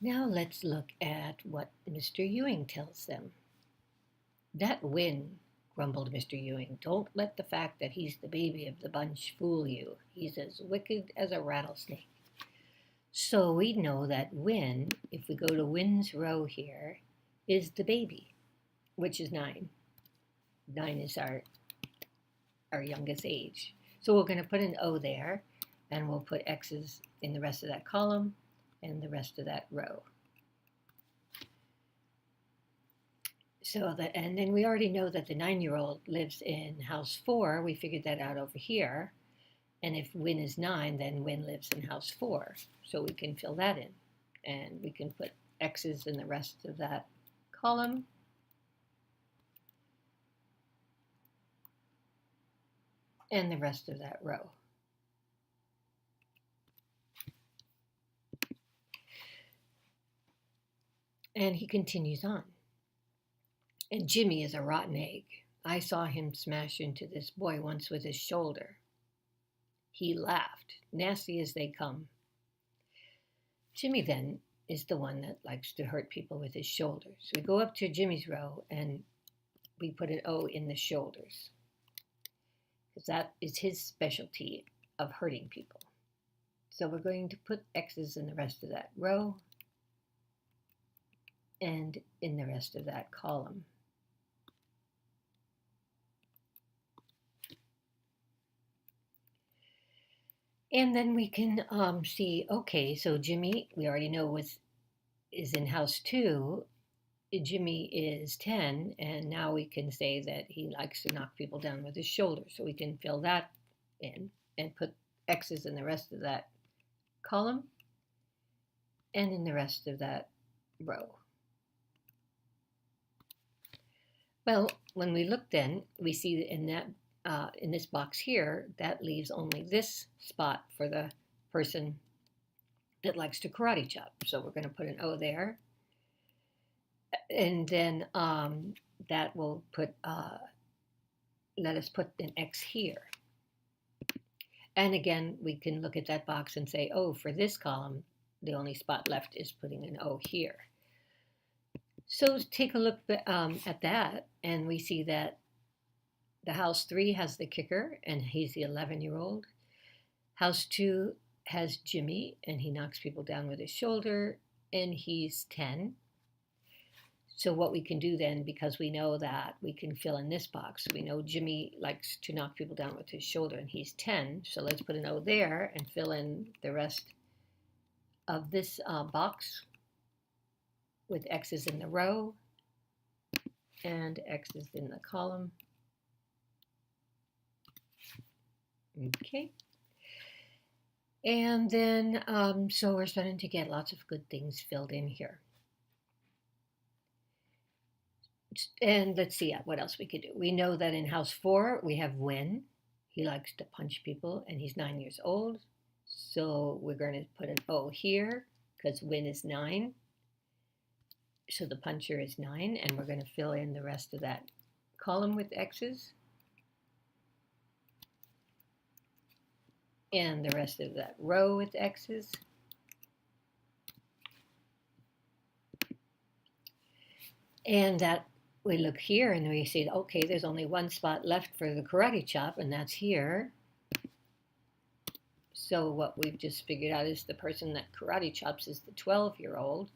Now let's look at what Mr. Ewing tells them. That Win, grumbled Mr. Ewing. Don't let the fact that he's the baby of the bunch fool you. He's as wicked as a rattlesnake. So we know that Win, if we go to Win's row here, is the baby, which is 9. 9 is our youngest age. So we're going to put an O there, and we'll put X's in the rest of that column and the rest of that row. And then we already know that the 9-year-old lives in house 4. We figured that out over here. And if Win is 9, then Win lives in house 4. So we can fill that in. And we can put X's in the rest of that column. And the rest of that row. And he continues on. And Jimmy is a rotten egg. I saw him smash into this boy once with his shoulder. He laughed, nasty as they come. Jimmy then is the one that likes to hurt people with his shoulders. So we go up to Jimmy's row and we put an O in the shoulders, because that is his specialty of hurting people. So we're going to put X's in the rest of that row and in the rest of that column. And then we can see, okay, so Jimmy, we already know is in house 2. Jimmy is 10, and now we can say that he likes to knock people down with his shoulder. So we can fill that in and put X's in the rest of that column and in the rest of that row. Well, when we look then, we see in that in this box here, that leaves only this spot for the person that likes to karate chop. So we're going to put an O there. And then that will put, let us put an X here. And again, we can look at that box and say, oh, for this column, the only spot left is putting an O here. So take a look at that, and we see that the house 3 has the kicker, and he's the 11-year-old. House 2 has Jimmy, and he knocks people down with his shoulder, and he's 10. So what we can do then, because we know that we can fill in this box, we know Jimmy likes to knock people down with his shoulder, and he's 10. So let's put an O there and fill in the rest of this box with X's in the row and X's in the column. Okay. And then, so we're starting to get lots of good things filled in here. And let's see what else we could do. We know that in house 4, we have Win. He likes to punch people, and he's 9 years old. So we're going to put an O here, because Win is 9. So the puncher is 9, and we're going to fill in the rest of that column with X's. And the rest of that row with X's. And that we look here and we see, okay, there's only one spot left for the karate chop, and that's here. So what we've just figured out is the person that karate chops is the 12-year-old.